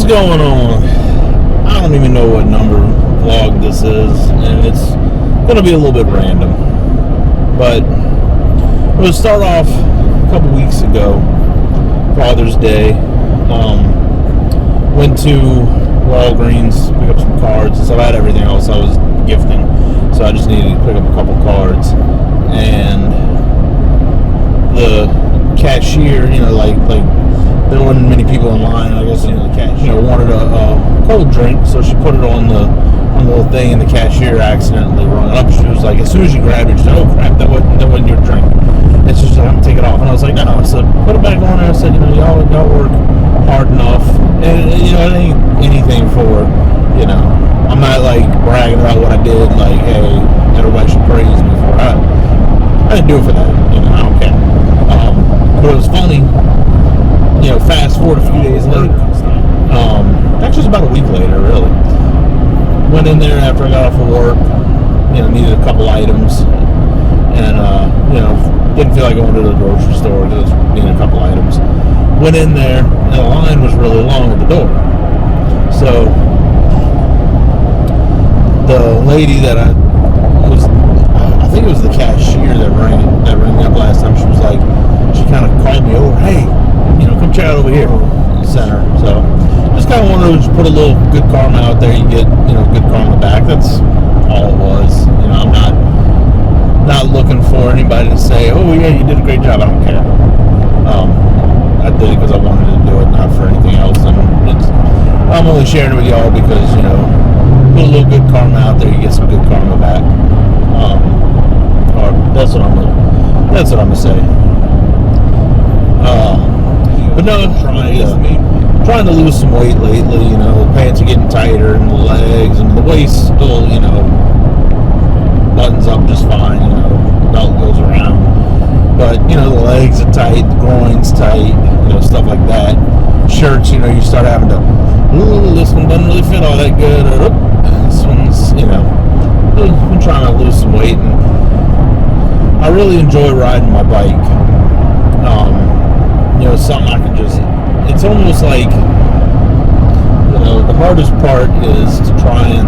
going on? I don't even know what number vlog this is, and it's gonna be a little bit random. But we'll start off a couple weeks ago, Father's Day. Went to Walgreens, pick up some cards and stuff. I had everything else I was gifting, so I just needed to pick up a couple cards. And the cashier, like there wasn't many people in line. I guess the cashier wanted a cold drink, so she put it on the little thing, and the cashier accidentally rung it up. She was like, as soon as she grabbed it, she said, "Oh crap, that wasn't your drink." And she said, "I'm gonna take it off." And I was like, "No." I said, "Put it back on there." I said, y'all work hard enough, and it ain't anything for, I'm not like bragging about what I did. Like, hey, everybody should praise me for it. I didn't do it for that. I don't care. But it was funny. Fast forward a few days later. Actually, it's about a week later, really. Went in there after I got off of work. Needed a couple items, and didn't feel like going to the grocery store. Just needed a couple items. Went in there, and the line was really long at the door. So the lady that I think it was the cashier that rang me up last time. She was like, she kind of called me over. Hey, come check out over here in the center. So just kind of wanted to put a little good karma out there. You get, good karma back. That's all it was. I'm not looking for anybody to say, "Oh yeah, you did a great job." I don't care. I did it because I wanted to do it, not for anything else. And I'm only sharing it with y'all because, put a little good karma out there, you get some good karma back. Or that's what I'm gonna say. But no, I'm trying to lose some weight lately. The pants are getting tighter, and the legs, and the waist still, buttons up just fine. Belt goes around, but the legs are tight, the groin's tight, stuff like that. Shirts, you start having to, this one doesn't really fit all that good, or this one's, I'm trying to lose some weight, and I really enjoy riding my bike. Something I can just, it's almost like, the hardest part is to try and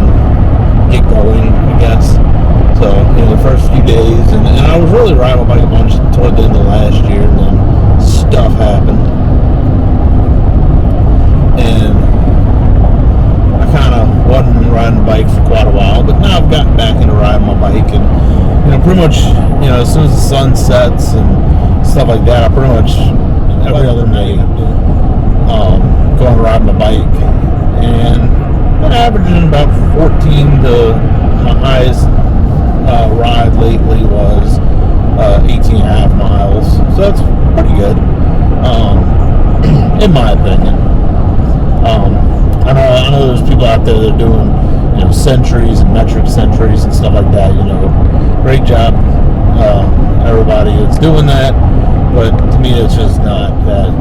get going, I guess. So, the first few days, and I was really riding my bike a bunch toward the end of last year, and then stuff happened. And I kind of wasn't riding the bike for quite a while, but now I've gotten back into riding my bike, and, pretty much, as soon as the sun sets and stuff like that, I pretty much, every other night, going to ride my bike, and I'm averaging about 14 to my highest ride lately was 18 and a half miles, so that's pretty good, in my opinion. I know there's people out there that are doing, centuries and metric centuries and stuff like that. Great job, everybody that's doing that. But to me, it's just not that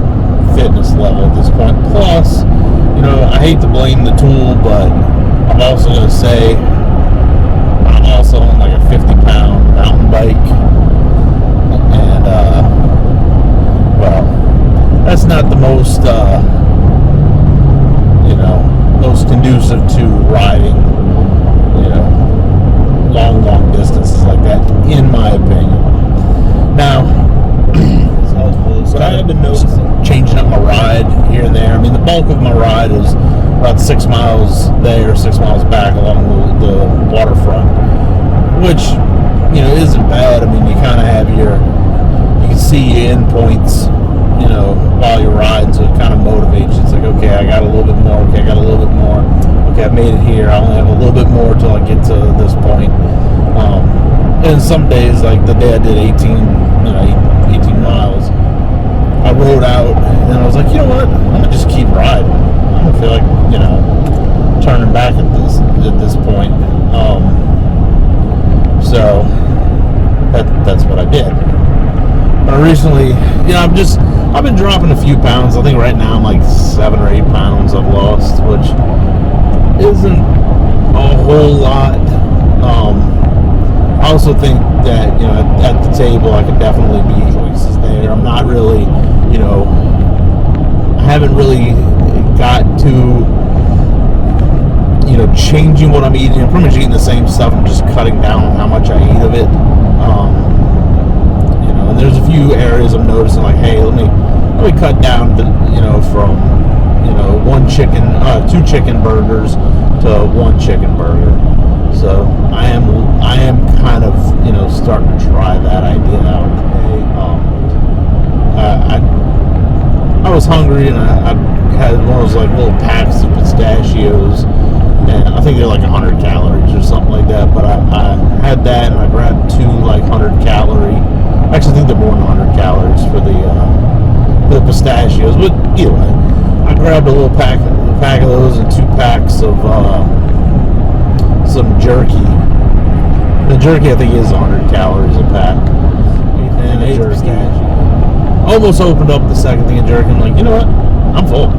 fitness level at this point. Plus, I hate to blame the tool, but I'm also going to say I'm also on like a 50-pound mountain bike. And, that's not the most, most conducive to riding, long distances like that, in my opinion. Now, but I have been noticing changing up my ride here and there. I mean, the bulk of my ride is about 6 miles there, 6 miles back along the waterfront, which, isn't bad. I mean, you kind of have you can see your endpoints, while you're riding, so it kind of motivates you. It's like, okay, I got a little bit more. Okay, I got a little bit more. Okay, I made it here. I only have a little bit more till I get to this point. And some days, like the day I did 18 miles, I rode out, and I was like, you know what? I'm gonna just keep riding. I don't feel like, turning back at this point. So that's what I did. But recently, I've been dropping a few pounds. I think right now I'm like 7 or 8 pounds I've lost, which isn't a whole lot. I also think that, at the table I could definitely be choices there. I'm not really, I haven't really got to, you know, changing what I'm eating. I'm pretty much eating the same stuff. I'm just cutting down how much I eat of it. You know, and there's a few areas I'm noticing, like, hey, let me cut down, you know, from, you know, 2 chicken burgers to 1 chicken burger. So I am kind of, you know, starting to try that idea out today. I was hungry, and I had one of those like little packs of pistachios, and I think they're like 100 calories or something like that. But I had that, and I grabbed 2 like 100 calorie. Actually, I think they're more than 100 calories for the pistachios. But either way, I grabbed a little pack of those and 2 packs of some jerky. The jerky, I think, is 100 calories a pack. And ate jerky. Almost opened up the second thing of jerky. I'm like, you know what? I'm full.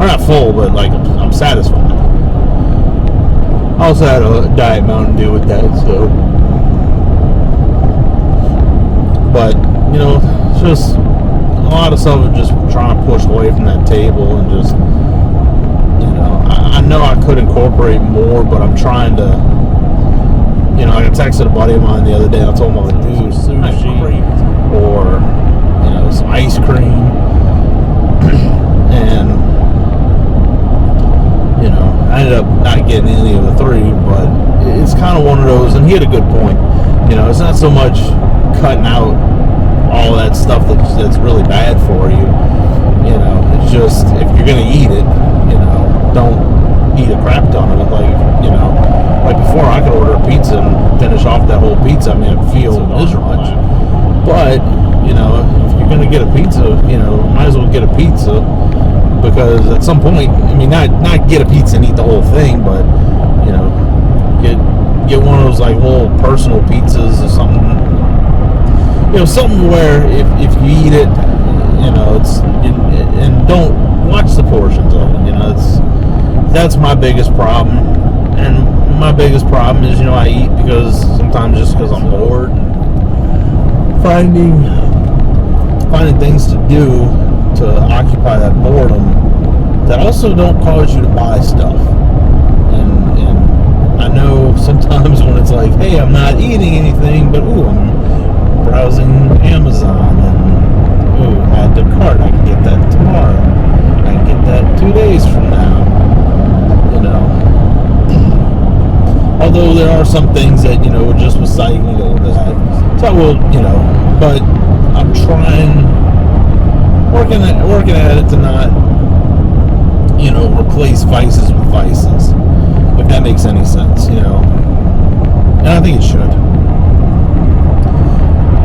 I'm not full, but like I'm satisfied. I also had a Diet Mountain Dew with that, so. But, you know, it's just a lot of stuff of just trying to push away from that table and just, you know, I know I could incorporate more, but I'm trying to, you know, I texted a buddy of mine the other day. I told him I would do sushi or, you know, some ice cream, and, you know, I ended up not getting any of the 3, but it's kind of one of those, and he had a good point. You know, it's not so much cutting out all that stuff that's really bad for you. You know, it's just, if you're going to eat it, you know, don't eat a crap ton of it. Like, you know, like before, I could order a pizza and finish off that whole pizza. I mean, it'd feel miserable. But, you know, if you're going to get a pizza, you know, might as well get a pizza, because at some point, I mean, not get a pizza and eat the whole thing, but, you know, get one of those like little personal pizzas or something. You know, something where if you eat it, you know, and don't watch the portions of it. You know, that's my biggest problem. And my biggest problem is, you know, I eat sometimes just because I'm bored, and finding things to do to occupy that boredom that also don't cause you to buy stuff. And I know sometimes when it's like, hey, I'm not eating anything, but I'm browsing Amazon, and add to cart. I can get that tomorrow. I can get that 2 days from now. You know. Although there are some things that, you know, just with cycling or that. So I will, you know, but I'm working at it to not, you know, replace vices with vices. If that makes any sense, you know. And I think it should.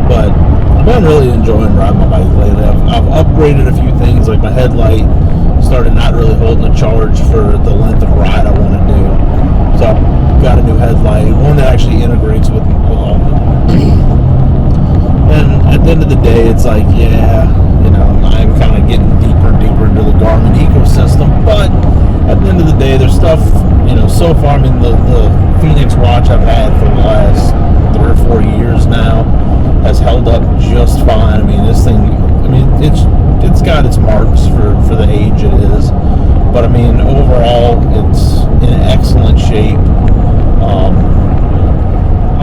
But I've been really enjoying riding my bike lately. I've upgraded a few things, like my headlight started not really holding a charge for the length of ride I want to do. So I've got a new headlight, one that actually integrates with all of it. And at the end of the day, it's like, yeah, you know, I'm kind of getting deeper and deeper into the Garmin ecosystem. But at the end of the day, there's stuff, you know, so far, I mean, the Phoenix watch I've had for the last 3 or 4 years now has held up just fine. I mean, this thing, I mean, it's got its marks for the age it is, but I mean, overall, it's in excellent shape.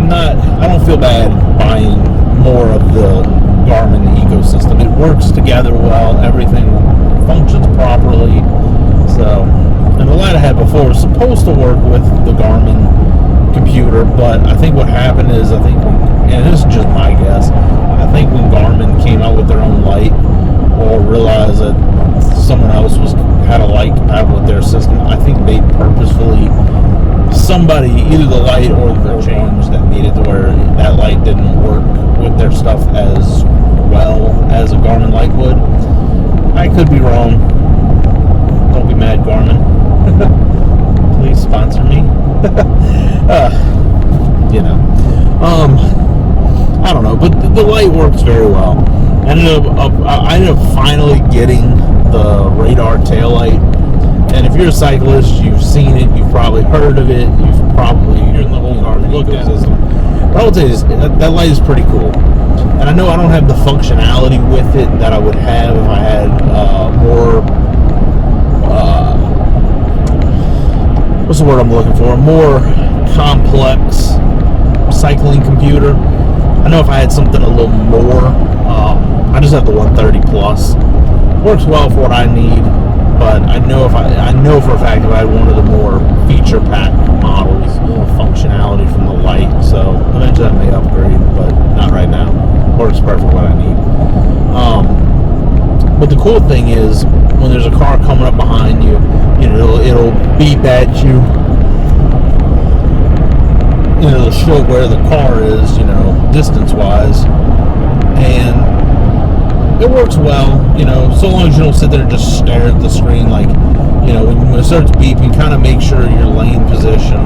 I don't feel bad buying more of the Garmin ecosystem. It works together well. Everything functions properly. So, and the light I had before was supposed to work with the Garmin computer, but I think what happened is, and this is just my guess, I think when Garmin came out with their own light, or realized that someone else had a light compatible with their system, I think they purposefully, somebody, either the light or the change, that made it to where that light didn't work with their stuff as well as a Garmin light would. I could be wrong. Don't be mad, Garmin. Please sponsor me. You know, I don't know, but the light works very well. I ended up finally getting the radar taillight. And if you're a cyclist, you've seen it, you've probably heard of it, you're in the whole Garmin ecosystem. But I will tell you this, that light is pretty cool. And I know I don't have the functionality with it that I would have if I had more the word I'm looking for, a more complex cycling computer. I know if I had something a little more, I just have the 130 plus. Works well for what I need, but I know for a fact if I had one of the more feature packed models, more functionality from the light. So eventually I may upgrade, but not right now. Works perfect what I need. But the cool thing is when there's a car coming up behind you, it'll beep at you. It'll show where the car is, distance-wise, and it works well, so long as you don't sit there and just stare at the screen, like, when it starts beeping, kind of make sure your lane position,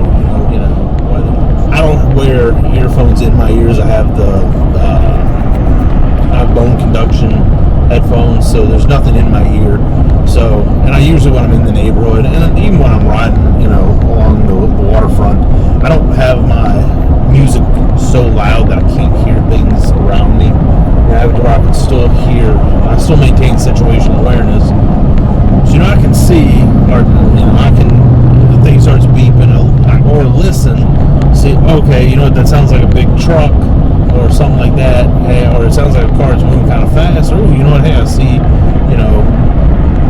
I don't wear earphones in my ears. I have I have bone conduction headphones, so there's nothing in my ear. So, and I usually when I'm in the neighborhood, and even when I'm riding, along the waterfront, I don't have my music so loud that I can't hear things around me. I have it where I can still hear, I still maintain situational awareness. So, I can see, or, I can, if the thing starts beeping, or listen, see, okay, that sounds like a big truck, or something like that, or it sounds like a car that's moving kind of fast, or, hey, I see,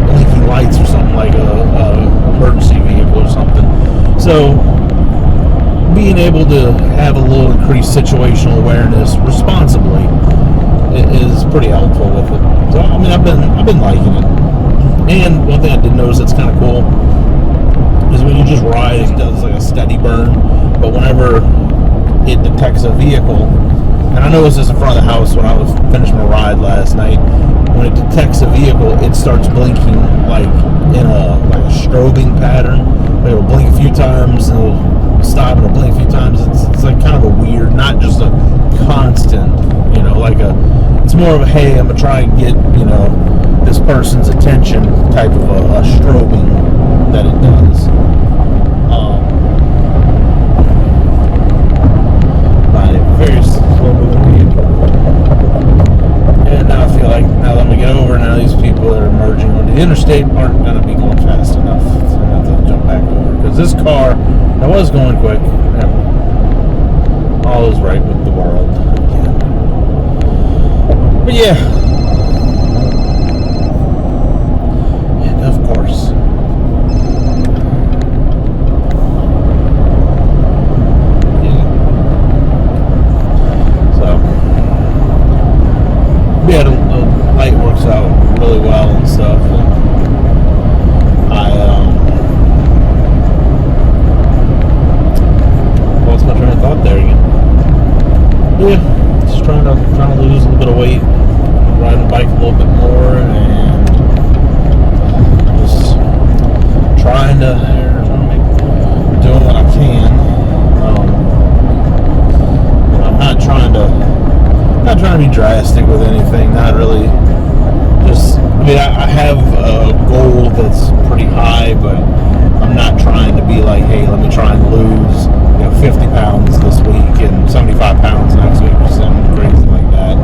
blinking lights or something, like a emergency vehicle or something. So, being able to have a little increased situational awareness responsibly is pretty helpful with it. So, I've been liking it. And one thing I did notice that's kind of cool is when you just ride, it does like a steady burn, but whenever it detects a vehicle, and I noticed this in front of the house when I was finishing my ride last night, when it detects a vehicle, it starts blinking like in a strobing pattern. It'll blink a few times, and it'll stop, and it'll blink a few times. It's like kind of a weird, not just a constant, it's more of a, hey, I'm gonna try and get, this person's attention type of a strobing that it does. By a very slow moving vehicle. And now I feel like now that we get over, now these people that are merging on the interstate aren't going to be going fast enough. So I have to jump back over. Because this car that was going quick, all is right with the world again. But yeah. And of course. Yeah, the light works out really well and stuff. And I lost my train of thought there again. Yeah, just trying to lose a little bit of weight, riding the bike a little bit more, and just trying to doing what I can. I'm not trying to be drastic with anything, not really. Just, I have a goal that's pretty high, but I'm not trying to be like, hey, let me try and lose, 50 pounds this week and 75 pounds next week or something crazy like that.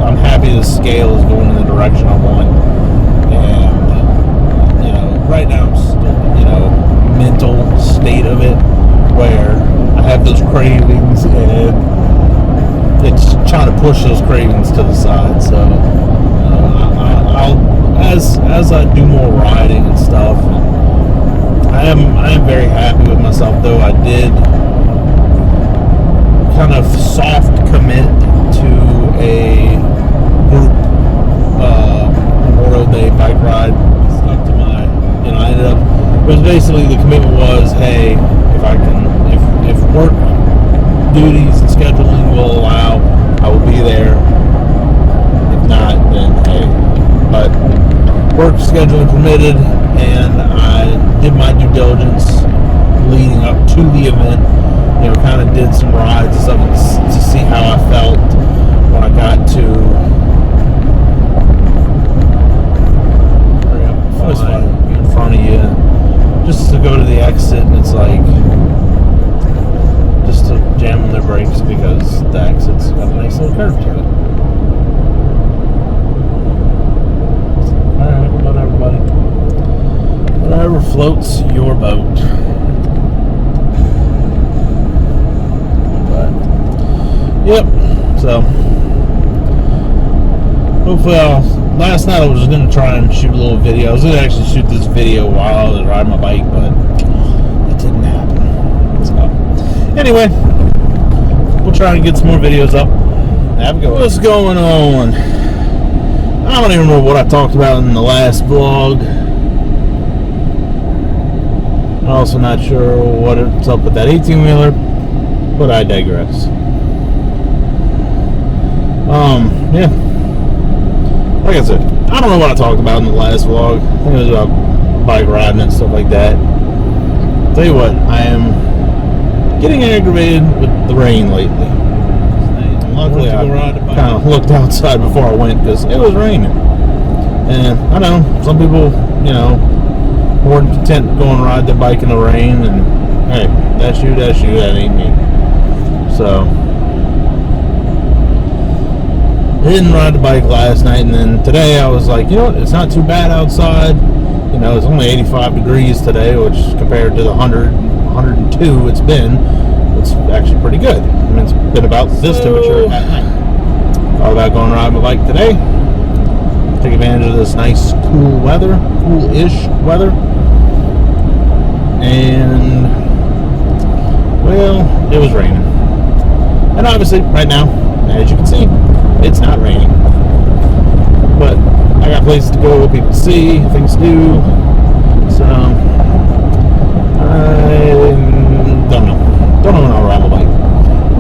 I'm happy the scale is going in the direction I want. And, right now I'm still, mental state of it where I have those cravings and it's trying to push those cravings to the side. So I'll as I do more riding and stuff, I am very happy with myself. Though I did kind of soft commit to a group Memorial Day bike ride. Stuck to my, I ended up. It was basically the commitment was, hey, if work duties and scheduling will allow, I will be there. If not, then hey. But work scheduling permitted, and I did my due diligence leading up to the event. Kind of did some rides and stuff to see how I felt when I got to. Always fun in front of you, just to go to the exit, and it's like. To jam on their brakes because the exit's got a nice little curve to it. Alright, whatever, buddy. Whatever floats your boat. But, yep. So hopefully last night I was going to try and shoot a little video. I was going to actually shoot this video while I was riding my bike, but it didn't happen. So anyway, we'll try and get some more videos up. Have a good one. What's going on? I don't even remember what I talked about in the last vlog. I'm also not sure what's up with that 18-wheeler, but I digress. Yeah. Like I said, I don't know what I talked about in the last vlog. I think it was about bike riding and stuff like that. Tell you what, I am getting aggravated with the rain lately. Luckily, I kind of looked outside before I went because it was raining. And I know some people, you know, more than content going to ride their bike in the rain. And hey, that's you, that ain't me. So I didn't ride the bike last night, and then today I was like, you know what, it's not too bad outside. You know, it's only 85 degrees today, which compared to the 102 it's been, it's actually pretty good. I mean, it's been about this temperature at night. Thought about going riding my bike today. Take advantage of this nice cool weather, cool-ish weather. And, well, it was raining. And obviously, right now, as you can see, it's not raining. But I got places to go, people to see, things to do. So, I don't know. Don't know when I'll ride my bike.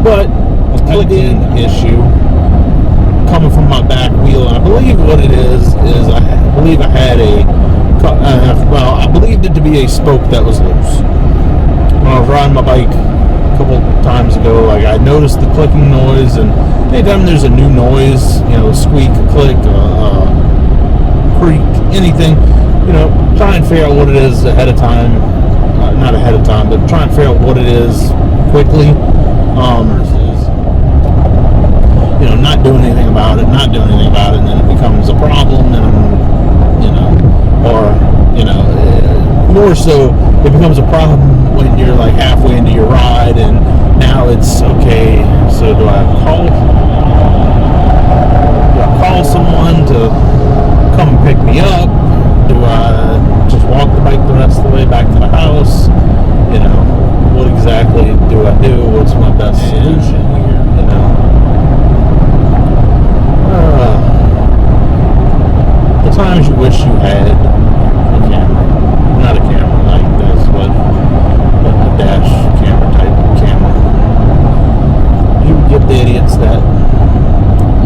But a clicking issue coming from my back wheel, and I believe what it is I believe I had well, I believed it to be a spoke that was loose. When I was riding my bike a couple times ago, like I noticed the clicking noise, and anytime there's a new noise, you know, a squeak, a click, a creak, anything, you know, try and figure out what it is ahead of time. Not ahead of time, but try and figure out what it is quickly, versus, you know, not doing anything about it, and then it becomes a problem, and, you know, or, you know, more so, it becomes a problem when you're like halfway into your ride, and now it's, okay, so do I call someone to come and pick me up? Do I just walk the bike the rest of the way back to the house? You know, what exactly do I do? What's my best solution here? You know, the times you wish you had a camera, not a camera like this, but a dash camera type camera. You would get the idiots that,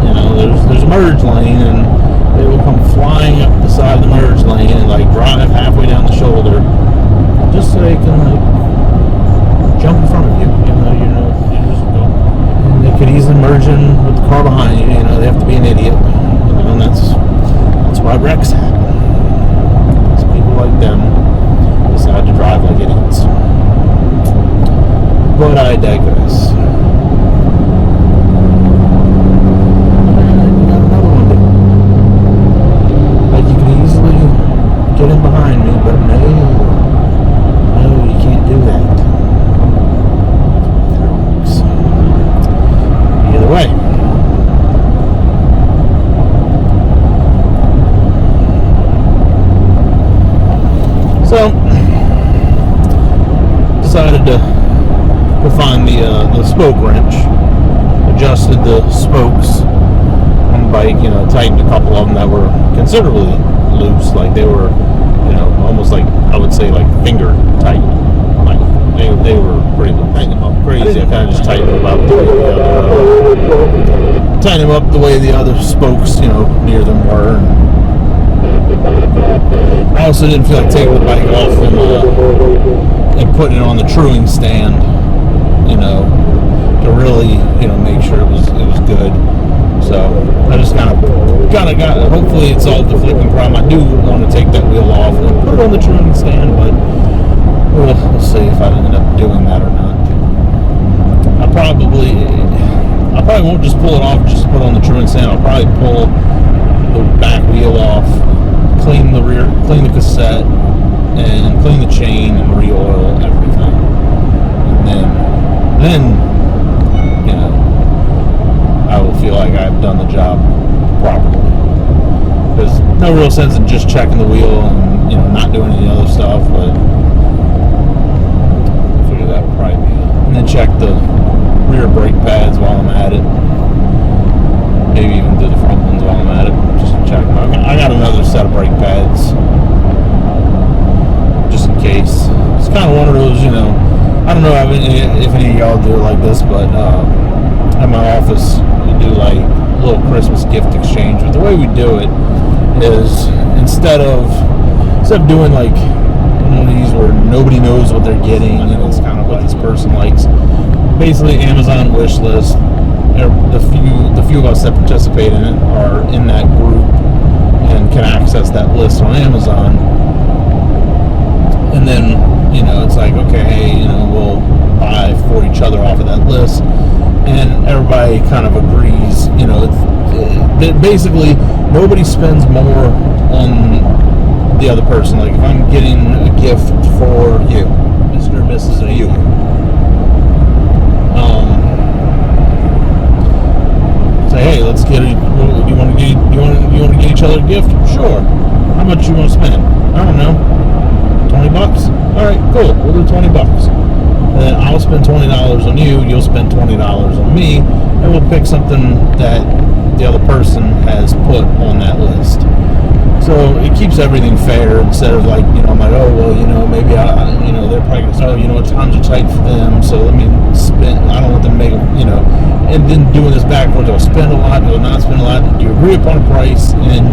you know, there's a merge lane, and they will come flying up the side of the merge lane and like drive halfway down the shoulder just so they can like jump in front of you. You just go. And they could easily merge in with the car behind you. You know, they have to be an idiot. You know, and that's why wrecks happen. It's people like them decide to drive like idiots. But I digress. Get in behind me, but no, you can't do that. Either way. So, decided to find the spoke wrench, adjusted the spokes on the bike, you know, tightened a couple of them that were considerably loose, like they were, you know, almost like, I would say, like finger tight. Like they were pretty loose. Tighten them up crazy. I kind of just tightened them up the way the other spokes, you know, near them were. And I also didn't feel like taking the bike off and putting it on the truing stand, you know, to really, you know, make sure it was good. So I just kind of got. Hopefully, it solved the flicking problem. I do want to take that wheel off and put it on the truing stand, but we'll see if I end up doing that or not. I probably won't just pull it off just to put it on the truing stand. I'll probably pull the back wheel off, clean the cassette, and clean the chain and re-oil everything. And then, you know, I will feel like I've done the job properly. There's no real sense in just checking the wheel and, you know, not doing any other stuff, but I figure that would probably be it. And then check the rear brake pads while I'm at it. Maybe even do the front ones while I'm at it. Just to check them. I got another set of brake pads just in case. It's kind of one of those, you know, I don't know if any of y'all do it like this, but at my office we do like a little Christmas gift exchange. But the way we do it is instead of doing like one of these where nobody knows what they're getting, and it's kind of what this person likes. Basically, Amazon wish list. The few of us that participate in it are in that group and can access that list on Amazon. And then, you know, it's like, okay, hey, you know, we'll buy for each other off of that list, and everybody kind of agrees. You know, basically nobody spends more on the other person. Like if I'm getting a gift for you, Mr. and Mrs. You, say, hey, let's get it. Do you want to get each other a gift? Sure. How much you want to spend? I don't know. $20? All right, cool. We'll do $20. And then I'll spend $20 on you. You'll spend $20 on me, and we'll pick something that the other person has put on that list. So it keeps everything fair instead of like, you know, I'm like, oh, well, you know, maybe you know, they're probably going to say, oh, you know, times are tight for them, so let me spend, I don't want them to make, you know, and then doing this backwards, I'll spend a lot, I'll not spend a lot. You agree upon a price, and,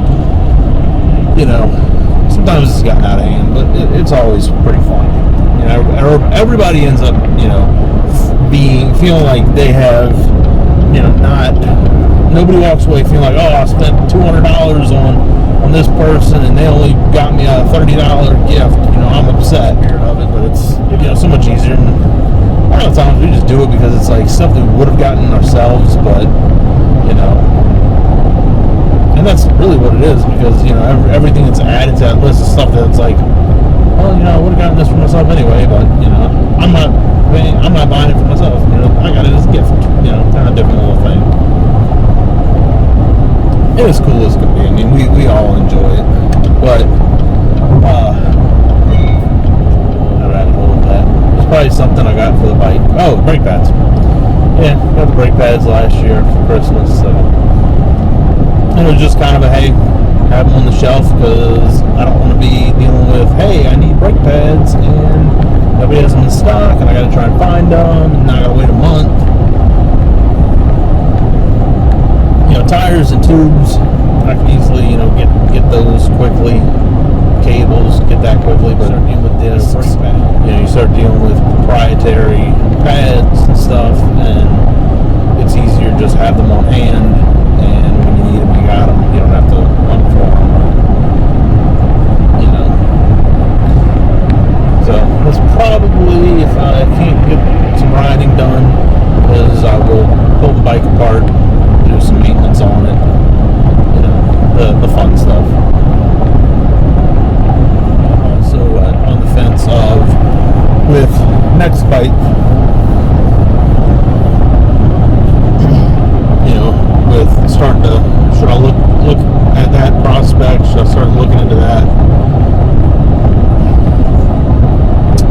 you know, sometimes it's gotten out of hand, but it's always pretty fun. You know, everybody ends up, you know, feeling like they have, you know, nobody walks away feeling like, oh, I spent $200 on this person and they only got me a $30 gift. You know, I'm upset of it, but it's, you know, so much easier. And a lot of times we just do it because it's like stuff we would have gotten ourselves, but, you know, and that's really what it is, because, you know, everything that's added to that list is stuff that's like, well, you know, I would have gotten this for myself anyway, but, you know, I'm not buying it for myself. You know, I got it as a gift. You know, kind of different little thing. It is cool as it could be. I mean, we all enjoy it, but I rabbit hole with that. It's probably something I got for the bike. Oh, brake pads. Yeah, got the brake pads last year for Christmas. So it was just kind of a, hey, have them on the shelf because I don't want to be dealing with, hey, I need brake pads and nobody has them in stock and I got to try and find them and now I got to wait a month. You know, tires and tubes, I can easily, you know, get those quickly. Cables, get that quickly, but start dealing with discs. You know, you start dealing with proprietary pads and stuff, and it's easier to just have them on hand. And when you need them, you got them. You don't have to hunt for them. You know. So that's probably, if I can't get some riding done, is I will pull the bike apart, do some maintenance on it. You know, the fun stuff. Also on the fence of with next bike. With starting to, should I look at that prospect? Should I start looking into that?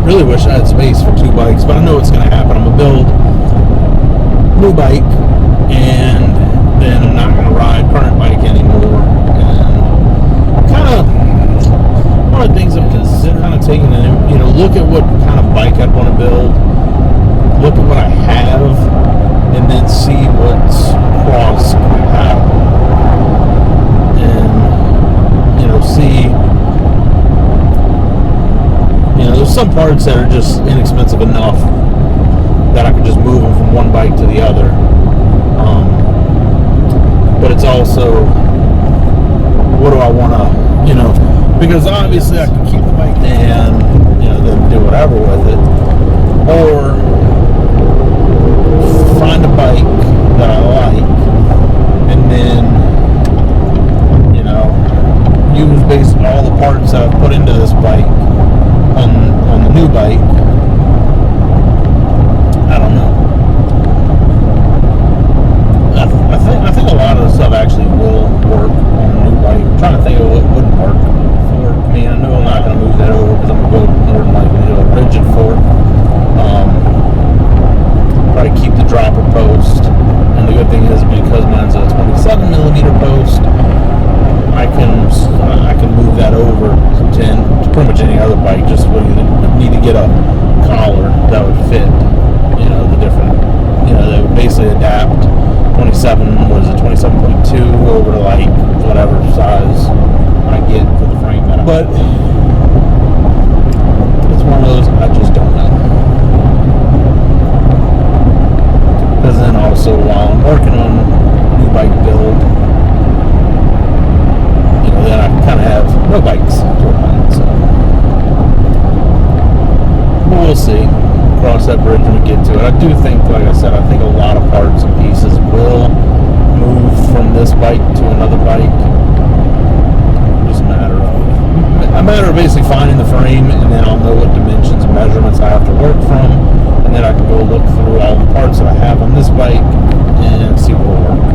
Really wish I had space for two bikes, but I know what's going to happen. I'm going to build a new bike, and then I'm not going to ride current bike anymore. And kind of one of the things I'm considering, kind of taking a, you know, look at what kind of bike I'd want to build, look at what I have, and then see what's cross compatible, and, you know, see, you know, there's some parts that are just inexpensive enough that I could just move them from one bike to the other, but it's also, what do I want to, you know, because obviously I can keep the bike and, you know, then do whatever with it, or find a bike that I like, and then, you know, use basically all the parts that I've put into this bike new bike, I don't know. I think a lot of the stuff actually will work on a new bike. I'm trying to think of what wouldn't work for me. I know I'm not going to move that over because I'm going to go more than likely to a rigid fork. Probably keep the dropper post. And the good thing is, because mine's a 27 millimeter post, I can move that over to pretty much any other bike. Just would need to get a collar that would fit, the different, that would basically adapt 27.2 over to like whatever size I get for the frame that I. But it's one of those I just don't know. Because then also while I'm working on new bike build, then I kind of have no bikes to work on. So we'll see. Cross that bridge when we get to it. I do think, like I said, I think a lot of parts and pieces will move from this bike to another bike. Just a matter of basically finding the frame, and then I'll know what dimensions and measurements I have to work from, and then I can go look through all the parts that I have on this bike and see what will work.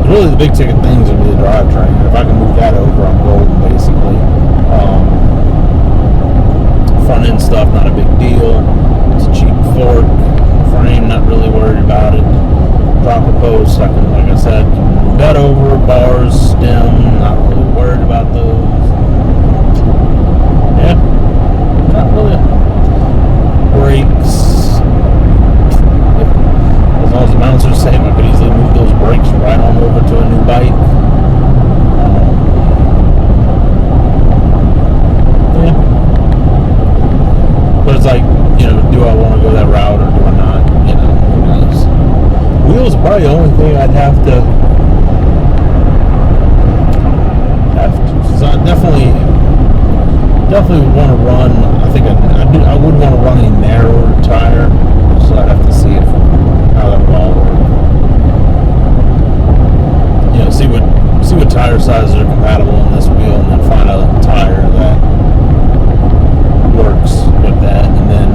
Really, the big ticket things will be the drivetrain. If I can move that over, I'm golden, basically. Front end stuff, not a big deal. It's a cheap fork. Frame, not really worried about it. Dropper post, I can, like I said, move that over. Bars, stem, not really worried about those. Yeah, not really. Brakes. As long as the mounts are the same, I could easily move those brakes right on over to a new bike. Yeah. But it's like, do I want to go that route or do I not? Who knows? Wheels are probably the only thing I'd have to. So I definitely would want to run. I think I would want to run a narrower tire, so I'd have to see how that would all work. See what tire sizes are compatible on this wheel, and then find a tire that works with that, and then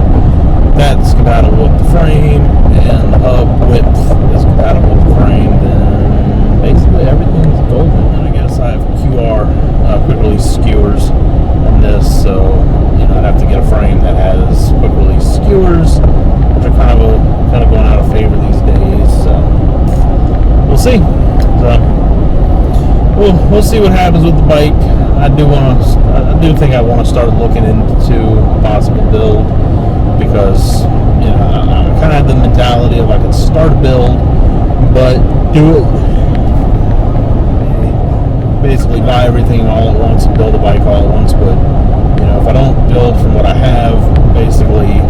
that's compatible with the frame, and the hub width is compatible with the frame. Then basically everything's golden. And I guess I have QR quick release skewers on this, so I'd have to get a frame that has quick release skewers, which are kind of going out of favor these days. So we'll see. We'll see what happens with the bike. I do think I want to start looking into a possible build, because I kind of had the mentality of I could start a build, but do it basically buy everything all at once and build a bike all at once. But if I don't build from what I have, basically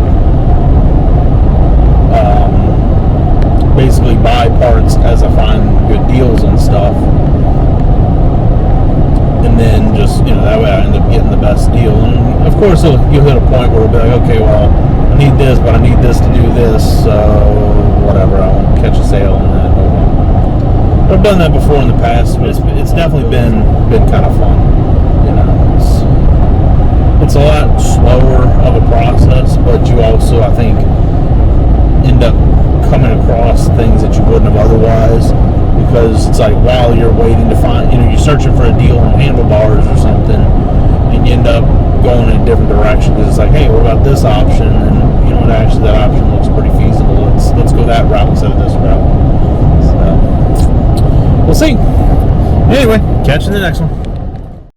buy parts as I find good deals on stuff, and then just that way I end up getting the best deal. And of course you'll hit a point where it'll be like, okay, well, I need this, but I need this to do this, so whatever, I won't catch a sale on that. I've done that before in the past, but it's definitely been kind of fun. It's a lot slower of a process, but you also, I think, end up coming across things that you wouldn't have otherwise, because it's like while you're waiting to find, you're searching for a deal on handlebars or something, and you end up going in a different direction, because it's like, hey, what about this option? And actually that option looks pretty feasible. Let's go that route instead of this route. So we'll see. Anyway, catch you in the next one.